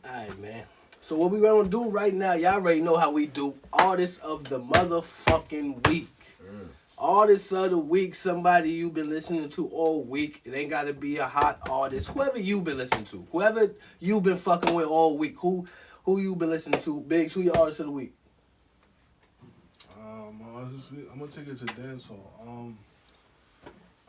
Alright, man. So what we gonna do right now, y'all already know how we do. Artist of the motherfucking week. Artist of the week, somebody you've been listening to all week. It ain't gotta be a hot artist. Whoever you been listening to. Whoever you been fucking with all week. Who you been listening to? Biggs, who your artist of the week? My artist this week, I'm gonna take it to dancehall.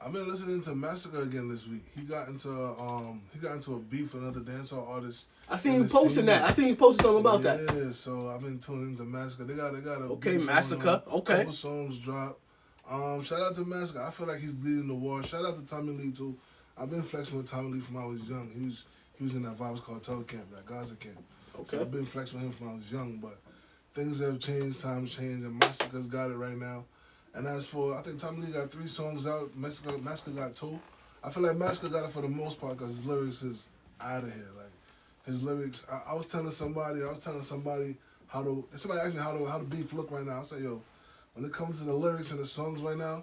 I've been listening to Massacre again this week. He got into a beef with another dancehall artist. I seen you posting that. I seen you posting something about that. Yeah, so I've been tuning into Massacre. They got a okay, Massacre. Okay. Couple songs dropped. Shout out to Massacre. I feel like he's leading the war. Shout out to Tommy Lee too. I've been flexing with Tommy Lee from when I was young. He was in that Vibes Cartel camp, that Gaza camp. Okay. So I've been flexing with him from when I was young, but things have changed, times changed, and Massacre's got it right now. And as for, I think Tommy Lee got 3 songs out. Massacre got 2. I feel like Massacre got it for the most part because his lyrics is out of here. Like his lyrics, I was telling somebody somebody asked me how the beef look right now. I said, yo, when it comes to the lyrics and the songs right now,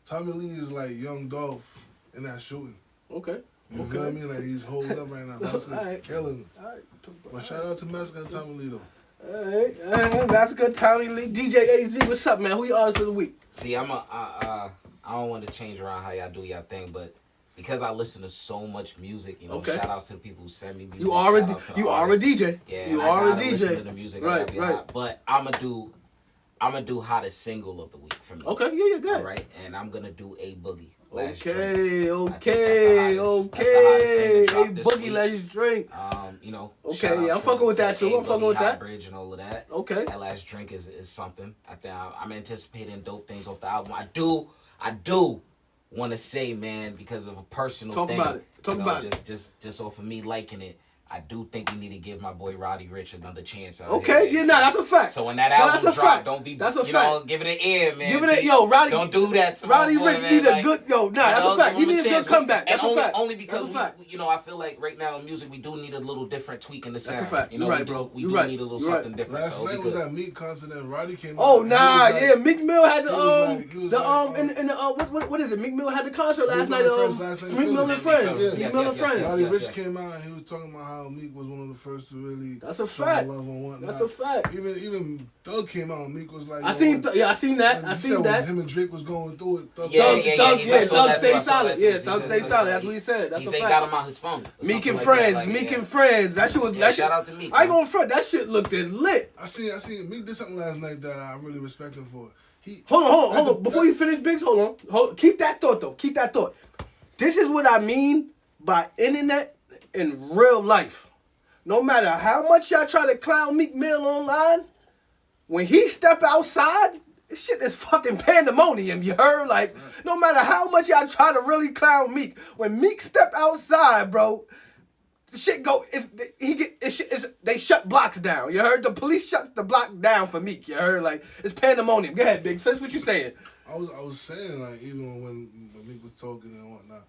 Tommy Lee is like Young Dolph in that shooting. Okay. You feel me? Like he's holding up right now. Massacre's killing him. But shout out to Massacre and Tommy Lee though. Alright, Massacre, Tommy Lee, DJ AZ, what's up, man? Who your artist of the week? See, I don't want to change around how y'all do y'all thing, but because I listen to so much music, okay. Shout outs to the people who send me music. You are a DJ. Yeah, you are a DJ. Listen to the music. Right. Hot. But I'm gonna do hottest single of the week for me. Okay, yeah, good. All right, and I'm gonna do A Boogie. Okay. A Boogie, let's drink. Okay, yeah, I'm fucking with that too. I'm fucking with that. Bridge and all of that. Okay. That last drink is something. I think I'm anticipating dope things off the album. I do want to say, man, because of a personal thing. Talk about it. Just off of me liking it. I do think we need to give my boy Roddy Ricch another chance. Okay, yeah, that's a fact. So when that album drop, don't be, that's a fact. Give it an ear, man. Give it Roddy. Don't do that to Roddy my boy, Ricch man. need a good, that's a fact. He needs a good comeback. That's a fact. Only because, I feel like right now in music, we do need a little different tweak in the sound. That's a fact. You're right, bro. We do need a little something different. Last night was that Meek concert and Roddy came out. Oh, nah, yeah. Meek Mill had what is it? Meek Mill had the concert last night. Meek Mill and Friends. Meek Mill and Friends. Roddy Ricch came out and he was talking about how Meek was one of the first to really. That's a fact. Love and whatnot. That's a fact. Even Thug came out and Meek was like. I seen that. I seen that. Him and Drake was going through it. Thug stayed solid. Yeah, Thug stayed solid. That's what he said. That's a fact. He got him out his phone. Meek and Friends. Meek and Friends. That shit was. Shout out to Meek. I ain't gonna front. That shit looked lit. I seen Meek did something last night that I really respect him for. Hold on. Before you finish, Biggs, hold on. Keep that thought though. Keep that thought. This is what I mean by internet in real life. No matter how much y'all try to clown Meek Mill online, when he step outside, this shit is fucking pandemonium, you heard? Like, no matter how much y'all try to really clown Meek, when Meek step outside, bro, the shit go, they shut blocks down, you heard? The police shut the block down for Meek, you heard? Like, it's pandemonium. Go ahead, Big. Finish what you saying. I was saying, like, even when Meek was talking and whatnot,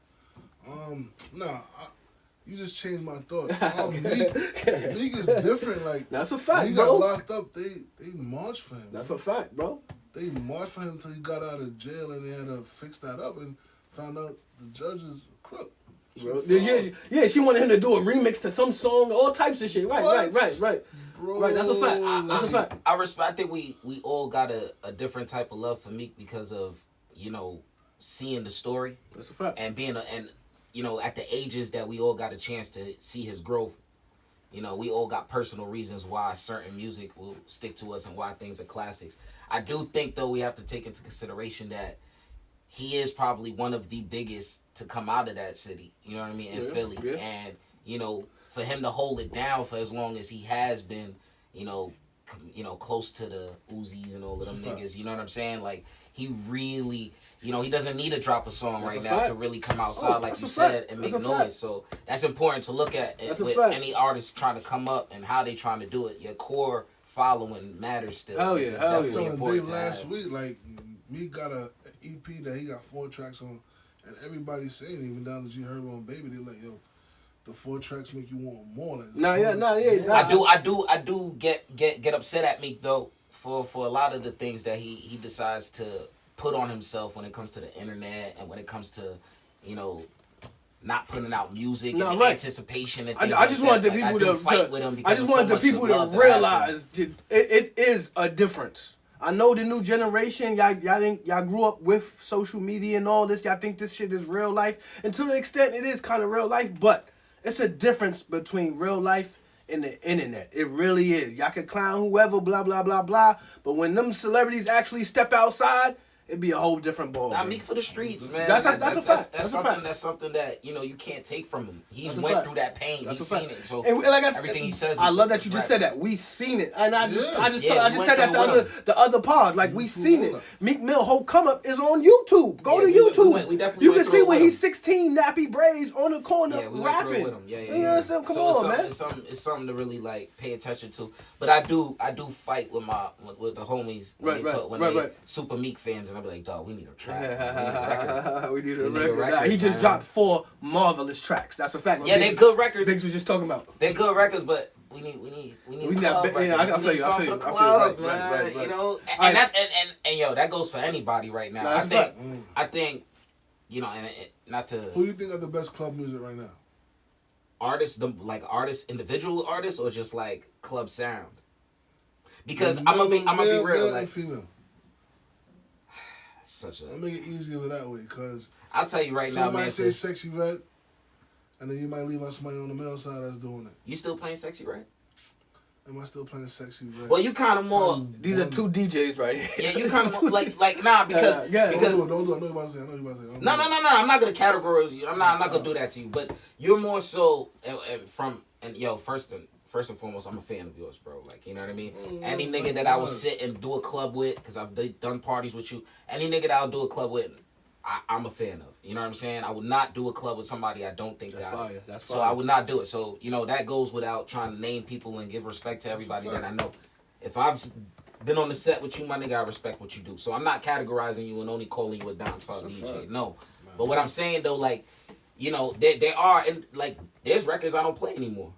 you just changed my thought. Meek is different. Like, that's a fact, he bro. got locked up. They marched for him. That's a fact, bro. They marched for him until he got out of jail, and they had to fix that up and found out the judge is a crook. Yeah, she wanted him to do a remix to some song, all types of shit. Right. Bro, right, that's a fact. That's a fact. I respect. I think we all got a different type of love for Meek because of seeing the story. That's a fact. And being at the ages that we all got a chance to see his growth. We all got personal reasons why certain music will stick to us and why things are classics. I do think, though, we have to take into consideration that he is probably one of the biggest to come out of that city, you know what I mean, in Philly. Yeah. And, for him to hold it down for as long as he has been, close to the Uzis and all of them niggas, you know what I'm saying? Like, he really, he doesn't need to drop a song right now to really come outside, like you said, and make noise. So that's important to look at with any artist trying to come up and how they trying to do it. Your core following matters still. Hell It's yeah, definitely important Dave last week, like, Meek got a EP that he got 4 tracks on, and everybody's saying, even down to G Herbo and Baby, they're like, yo, the 4 tracks make you want more. Like, I do get upset at Meek though for a lot of the things that he decides to put on himself when it comes to the internet and when it comes to not putting out music No, and right. anticipation and I things just like wanted that. the Like, people I do to. fight with them I because just of so wanted the much people love to that I have for realize it is a difference. I know the new generation, y'all grew up with social media and all this. Y'all think this shit is real life, and to an extent, it is kind of real life. But it's a difference between real life and the internet. It really is. Y'all can clown whoever, blah blah blah blah. But when them celebrities actually step outside, it'd be a whole different ball. Nah, Meek for the streets, man. That's a fact. That's a fact. That's something that you can't take from him. He's That's a went fact. through that pain. That's He's a seen fact. it. So and like everything he says. I love that you just raps. said that. We seen it, and I just Yeah, we just said that went through the other pod. Like we seen it. it. Meek Mill whole come up is on YouTube. Go Yeah, to we YouTube. we definitely you went can through see it when with he's him. 16, nappy braids on the corner Yeah, we went through it rapping. with him. Yeah. You know what I'm saying? Come So on, man. It's something to really like pay attention to. But I do fight with with the homies when they super Meek fans, and I be like, dog, we need a track. We need a We need a record. record, He just man. dropped 4 marvelous tracks. That's a fact. Yeah, they good records. Biggs was just talking about. They're good records, but we need a club record. Yeah, I We feel need you. something I feel for the you. club, Right. man. You know, and Alright. that's and yo, that goes for anybody right now. Nah, I that's think, you know, and not to Who you think are the best club music right now? artists, individual artists, or just like club sound. Because I'm gonna be real, male like and female. such I'll a. make it easier that way, cause I'll tell you right now, somebody man. say Sexy Red, and then you might leave out somebody on the male side that's doing it. You still playing Sexy Red? Am I still playing Sexy Red? Well, you kind of more. These are 2 DJs right here. Yeah, you kind of like nah because Yeah. because. Don't do it. I know you about to say. No. I'm not gonna categorize you. I'm not gonna do that to you. But you're more so first and foremost, I'm a fan of yours, bro. Like, you know what I mean? Any nigga that I would sit and do a club with, because I've done parties with you. Any nigga that I'll do a club with, I'm a fan of. You know what I'm saying? I would not do a club with somebody I don't think That's got fire. it. That's So fire. I would not do it. So, you know, that goes without trying to name people and give respect to everybody that I know. If I've been on the set with you, my nigga, I respect what you do. So I'm not categorizing you and only calling you a dancehall DJ. No. But what I'm saying, though, like, you know, there are, and like, there's records I don't play anymore.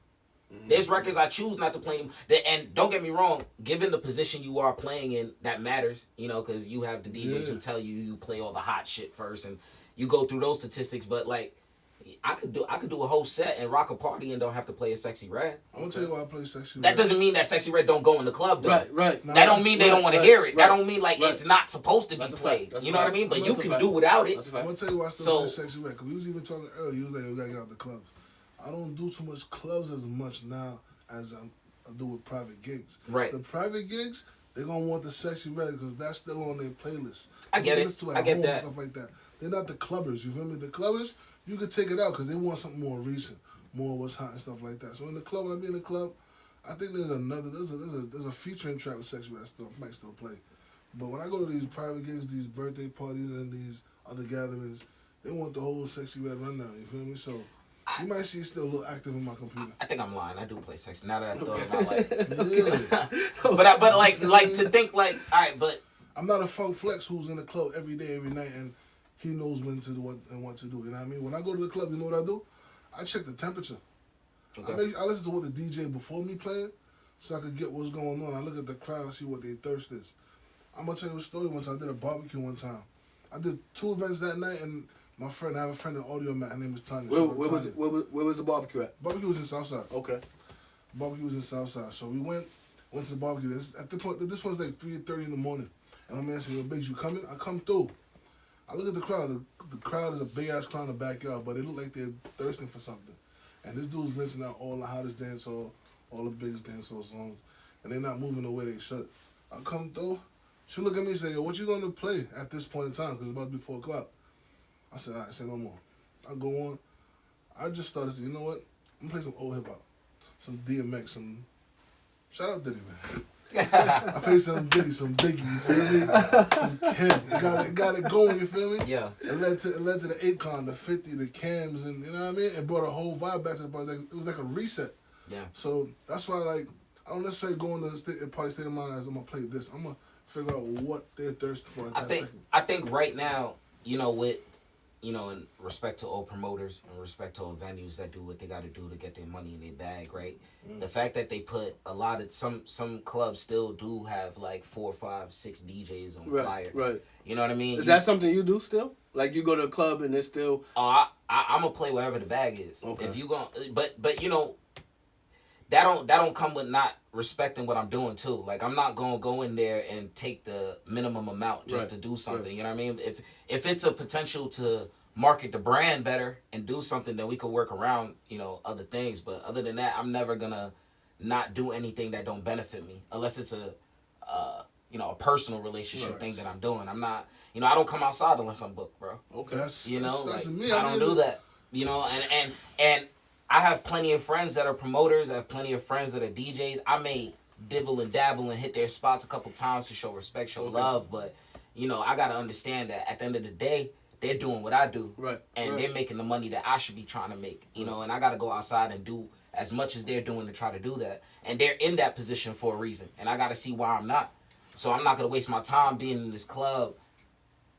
There's records I choose not to play anymore. And don't get me wrong, given the position you are playing in, that matters, you know, because you have the DJs who tell you play all the hot shit first, and you go through those statistics. But like, I could do a whole set and rock a party and don't have to play a Sexy Red. I'm gonna tell you why I play Sexy Red. That doesn't mean that Sexy Red don't go in the club, though. Right. That don't mean they don't want to hear it. That don't mean like it's not supposed to be That's a fact. played. That's You a know what I fact. mean? But That's you a can fact. do without it. That's a I'm fact. gonna tell you why I still So- play Sexy Red. Cause we was even talking earlier. You was like, we gotta get out the clubs. I don't do too much clubs as much now as I do with private gigs. Right. The private gigs, they're gonna want the Sexy Red because that's still on their playlist. I get it. Listen to I get home that. And stuff like that. They're not the clubbers. You feel me? The clubbers, you could take it out because they want something more recent, more what's hot and stuff like that. So in the club, when I be in the club, I think there's a featuring track with Sexy Red I might still play. But when I go to these private gigs, these birthday parties, and these other gatherings, they want the whole Sexy Red rundown. You feel me? So you might see it still a little active in my computer. I think I'm lying. I do play Sexy. Now that I thought about like, Yeah. but like to think like, all right, but I'm not a Funk Flex who's in the club every day, every night, and he knows when to do what and what to do. You know what I mean? When I go to the club, you know what I do? I check the temperature. okay. I listen to what the DJ before me playing, so I could get what's going on. I look at the crowd, see what their thirst is. I'm gonna tell you a story. Once I did a barbecue one time. I did 2 events that night, and I have a friend in Audio Matt. Her name is Tanya. Where was the barbecue at? Barbecue was in Southside. Okay. Barbecue was in Southside. So we went to the barbecue. This one's like 3:30 in the morning. And my man said, "Yo, Biggs, you coming?" I come through. I look at the crowd. The crowd is a big ass crowd in the backyard, but they look like they're thirsting for something. And this dude's rinsing out all the hottest dancehall, all the biggest dancehall songs, and they're not moving the way they should. I come through. She look at me and say, "Yo, what you gonna play at this point in time? Because it's about to be 4 o'clock." I said, "All right, say no more." I go on. I just started saying, you know what? I'm gonna play some old hip hop, some DMX, some. Shout out Diddy, man. I played some Diddy, some Biggie, you feel me? Some Kim. Got it going, you feel me? Yeah. It led to the Akon, the 50, the Cams, and you know what I mean? It brought a whole vibe back to the party. It was like a reset. Yeah. So that's why, like, I don't necessarily go into the party state of mind as I'm gonna play this. I'm gonna figure out what they're thirsty for at that second. I think right now, you know, with, you know, in respect to all promoters, in respect to all venues that do what they got to do to get their money in their bag, right? The fact that they put a lot of some clubs still do have like 4, 5, 6 DJs on flyer. Right. You know what I mean? Is that something you do still? Like you go to a club and it's still. Oh, I'm gonna play wherever the bag is. Okay. If you going, but you know, that don't come with not respecting what I'm doing too. Like I'm not gonna go in there and take the minimum amount just to do something. You know what I mean? If it's a potential to market the brand better and do something, then we could work around, you know, other things. But other than that, I'm never gonna not do anything that don't benefit me unless it's a you know, a personal relationship thing that I'm doing. I'm not, you know, I don't come outside unless I'm booked, bro. Okay. You know, that's like, me. I don't do that. You know, and I have plenty of friends that are promoters. I have plenty of friends that are DJs. I may dibble and dabble and hit their spots a couple times to show respect, show love, but you know, I gotta understand that at the end of the day, they're doing what I do, and they're making the money that I should be trying to make. You know, and I gotta go outside and do as much as they're doing to try to do that, and they're in that position for a reason, and I gotta see why I'm not. So I'm not gonna waste my time being in this club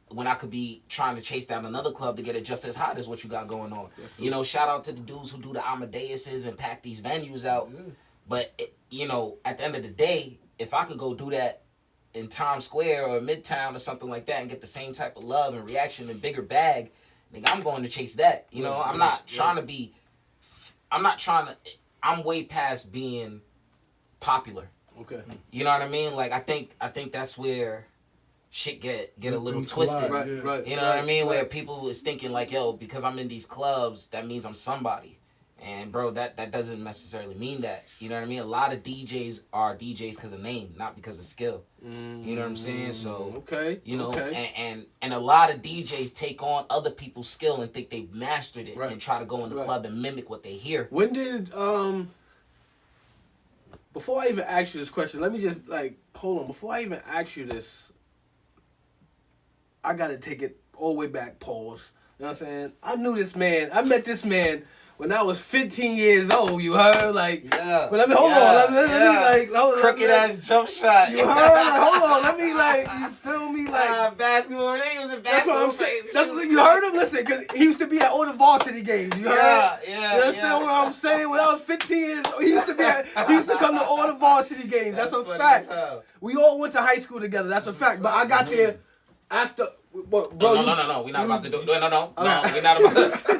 when I could be trying to chase down another club to get it just as hot as what you got going on. You know, shout out to the dudes who do the Amadeuses and pack these venues out. Yeah. But, you know, at the end of the day, if I could go do that in Times Square or Midtown or something like that and get the same type of love and reaction and bigger bag, nigga, I'm going to chase that. You know, I'm not trying to be, I'm way past being popular. Okay. You know what I mean? Like, I think that's where shit get a little twisted. Right. You know what I mean? Where people was thinking like, yo, because I'm in these clubs, that means I'm somebody. And bro, that doesn't necessarily mean that. You know what I mean? A lot of DJs are DJs because of name, not because of skill. You know what I'm saying? So you know, and a lot of DJs take on other people's skill and think they've mastered it and try to go in the club and mimic what they hear. When did before I even ask you this question, let me just hold on. Before I even ask you this, I gotta take it all the way back, pause. You know what I'm saying? I knew this man. I met this man when I was 15 years old. You heard? Like, but let me hold on. Let me crooked ass jump shot. You heard? Like, hold on. Let me you feel me? Like basketball. He was in basketball. That's what I'm saying. You heard him? Listen, because he used to be at all the varsity games. You heard? You understand what I'm saying? When I was 15 years old, he used to come to all the varsity games. That's a fact. We all went to high school together. That's a fact. But I got there after. Bro, no. We're not about to do. No. We're not about to.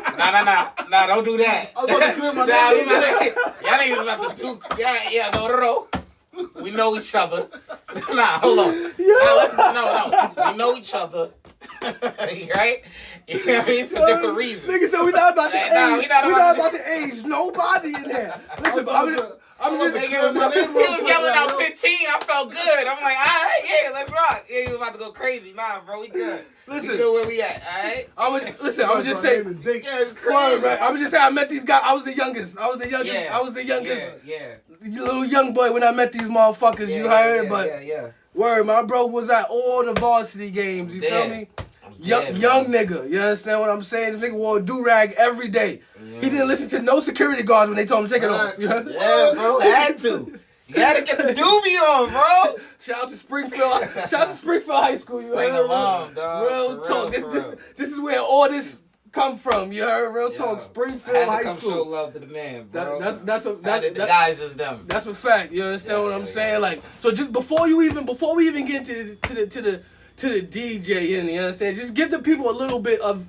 No. Don't do that. I'm about to clear my name. Y'all ain't about to do. Yeah. No. We know each other. Hold on. No. We know each other. Right? You know what I mean? For different reasons. Nigga, so we not about to age. We not about to age nobody in there. Listen, I'm just he was yelling out 15. I felt good. I'm like, all right, yeah, let's rock. Yeah, you about to go crazy. Nah, bro, we good. Listen, we good where we at, all right? I was just saying. It's crazy. Right. I was just saying, I met these guys. I was the youngest. Yeah. Little young boy when I met these motherfuckers. You heard, but word, my bro was at all the varsity games. You feel me? Young nigga, you understand what I'm saying? This nigga wore a do-rag every day. Yeah. He didn't listen to no security guards when they told him to take it off. Yeah, bro, had to. You had to get the doobie on, bro. Shout out to Springfield High School. You Spring heard? along, dog. Real talk. This is where all this come from. You heard? Real talk. Springfield High School. Show love to the man, bro. The guys is them. That's a fact. You understand what I'm saying? Like, so just before we even get into the DJ, and you understand? Just give the people a little bit of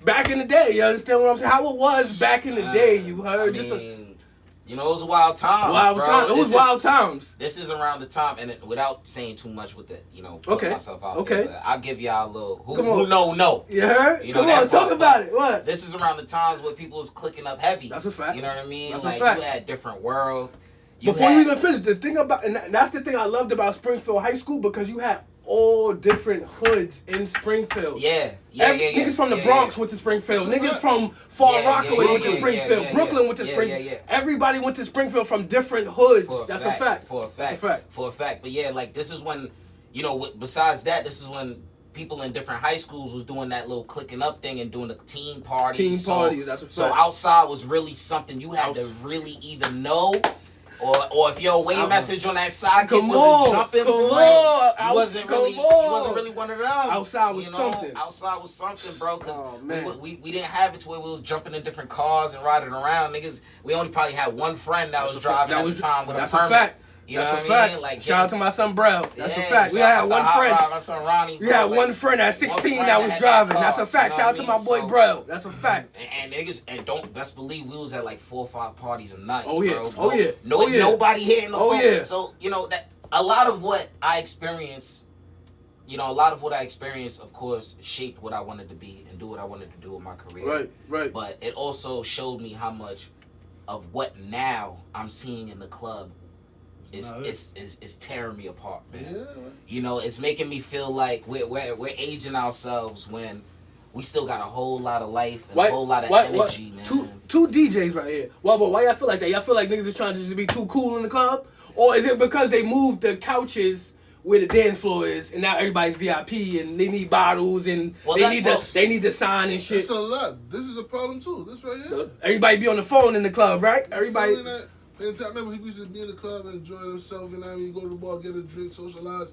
back in the day. You understand what I'm saying? How it was back in the day. You heard? You know, it was wild times. It was wild times. This is around the time, and without saying too much with it, you know, put myself out there, I'll give y'all a little who know. You heard? You know, come on, talk about it. What? This is around the times where people was clicking up heavy. That's a fact. You know what I mean? That's like, a fact. You had Different World. Before you even finish, the thing about, and that's the thing I loved about Springfield High School, because you had all different hoods in Springfield. Niggas from the Bronx went to Springfield. Niggas from Far Rockaway went to Springfield. Brooklyn went to Springfield. Everybody went to Springfield from different hoods. That's a fact. For a fact. But yeah, like, this is when, you know, besides that, this is when people in different high schools was doing that little clicking up thing and doing the teen parties. That's a fact. So outside was really something you had to really either know, or if your away message on that sidekick wasn't jumping, you wasn't really one of them. Outside was something. Outside was something, bro. Because we didn't have it to where we was jumping in different cars and riding around. Niggas, we only probably had one friend that was driving at the time with a permit. You know That's what a I fact. mean? Like, Shout out to my son, Brell. That's a yeah, fact. We shout had out to one Hot friend. Rod, my son Ronnie. We had bro, one like, friend at one 16 friend that was had driving. car, That's a fact. you know Shout out to what my I mean? boy So- Brell. That's a fact. And niggas, and don't best believe we was at like 4 or 5 parties a night. Oh, yeah. Bro. Oh, yeah. No, Oh, yeah. nobody hitting the Oh, phone. yeah. So you know that a lot of what I experienced, of course, shaped what I wanted to be and do what I wanted to do in my career. Right. But it also showed me how much of what now I'm seeing in the club is tearing me apart, man. Yeah. You know, it's making me feel like we're aging ourselves when we still got a whole lot of life and a whole lot of energy, man. Two DJs right here. But why y'all feel like that? Y'all feel like niggas is trying to just be too cool in the club? Or is it because they moved the couches where the dance floor is and now everybody's VIP and they need bottles and they need the sign and shit? It's a lot. This is a problem too. This right here. Everybody be on the phone in the club, right? Everybody. I remember he used to be in the club and enjoy himself. You know what I mean? Go to the bar, get a drink, socialize,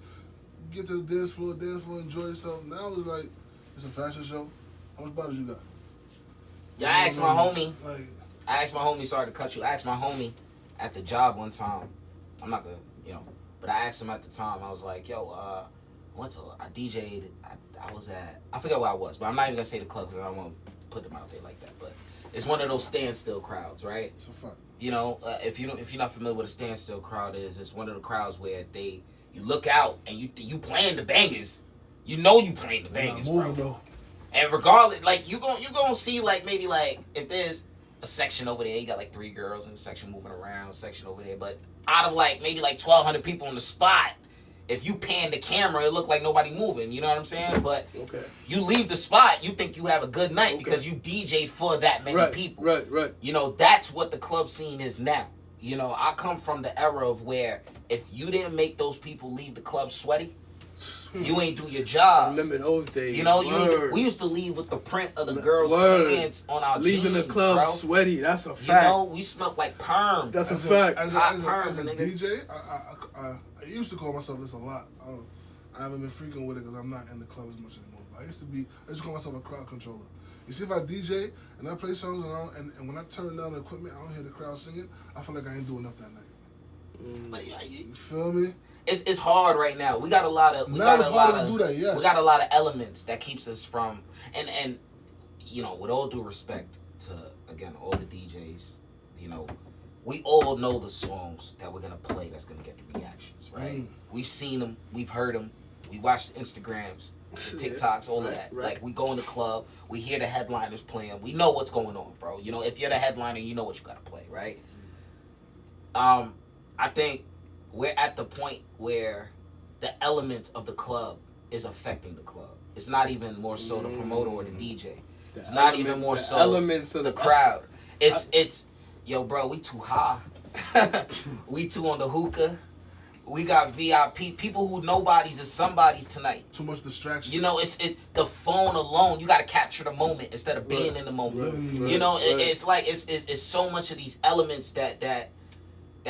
get to the dance floor, enjoy yourself. Now it's like, it's a fashion show. How much bottles you got? Yeah, I asked my homie. Like, Sorry to cut you. I asked my homie at the job one time. I'm not gonna, but I asked him at the time. I was like, yo, I DJ'd. I was at, I forget where I was, but I'm not even gonna say the club because I don't want to put them out there like that. But it's one of those standstill crowds, right? it's a fun. You know, if you're not familiar with a standstill crowd is, it's one of the crowds where you look out and you playing the bangers. You know you playing the bangers, moving, bro. though. And regardless, like you gonna see like maybe like if there's a section over there, you got like 3 girls in the section moving around, section over there, but out of like maybe like 1,200 people on the spot, if you pan the camera, it look like nobody moving. You know what I'm saying? But you leave the spot, you think you have a good night because you DJ'd for that many people. Right. You know, that's what the club scene is now. You know, I come from the era of where if you didn't make those people leave the club sweaty, you ain't do your job. Remember those days. You know, we used to leave with the print of the girls' pants on our leaving jeans, the club bro. sweaty. That's a fact. You know, we smelled like perm. That's a fact. As Hot a perm, nigga. DJ, I used to call myself this a lot. I haven't been frequent with it because I'm not in the club as much anymore. But I used to call myself a crowd controller. You see, if I DJ and I play songs and when I turn down the equipment, I don't hear the crowd singing, I feel like I ain't doing enough that night. But yeah, You feel me? it's hard right now. We got a lot of It's harder to do that, yes. We got a lot of elements that keeps us from and you know, with all due respect to again all the DJs, you know, we all know the songs that we're gonna play that's gonna get the reactions, right? We've seen them, we've heard them, we watched Instagrams, the TikToks, all of that. Right. Like we go in the club, we hear the headliners playing, we know what's going on, bro. You know, if you're the headliner, you know what you gotta play, right? I think we're at the point where the elements of the club is affecting the club. It's not even more so the promoter or the DJ. It's not even more so elements of the crowd. It's yo, bro, we too high. We too on the hookah. We got VIP people who nobodies is somebody's tonight. Too much distraction. You know, it's the phone alone. You got to capture the moment instead of being in the moment. Right. You know, it's like it's so much of these elements that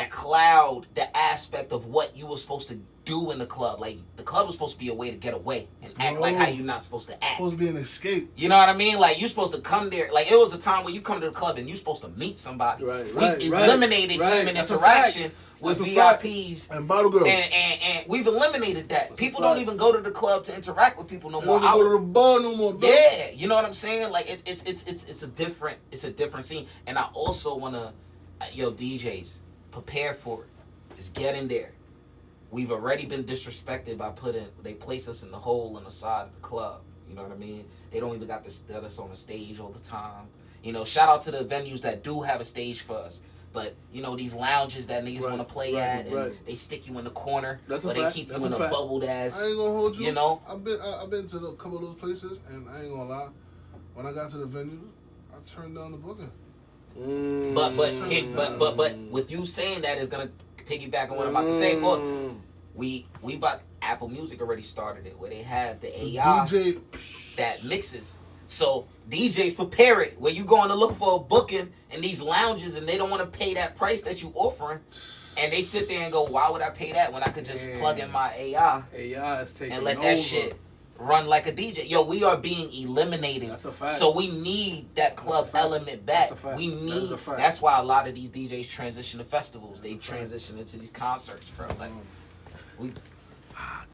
cloud the aspect of what you were supposed to do in the club. Like the club was supposed to be a way to get away and act like how you're not supposed to act. Supposed to be an escape. You know what I mean? Like you're supposed to come there. Like it was a time where you come to the club and you're supposed to meet somebody. We've eliminated human interaction with VIPs and bottle girls. And we've eliminated that. People don't even go to the club to interact with people no more. They don't go to the bar no more, bro. Yeah, you know what I'm saying? Like it's a different scene. And I also wanna DJs, prepare for it. Just get in there. We've already been disrespected by they place us in the hole on the side of the club. You know what I mean? They don't even got us on the stage all the time. You know, shout out to the venues that do have a stage for us. But, you know, these lounges that niggas want to play at, and they stick you in the corner, or they keep you in a bubbled ass. I ain't gonna hold you. You know? I've been to a couple of those places, and I ain't gonna lie. When I got to the venue, I turned down the booking. But with you saying that is gonna piggyback on what I'm about to say. Of course, we bought Apple Music already started it where they have the AI DJ that mixes. So DJs prepare it where you going to look for a booking in these lounges and they don't want to pay that price that you offering, and they sit there and go, why would I pay that when I could just plug in my AI AI is taking and let over. that shit run like a DJ. Yo, we are being eliminated. That's a fact. So we need that club element back. That's a fact. We need. That's a fact. That's why a lot of these DJs transition to festivals. They transition into these concerts, bro. Like we.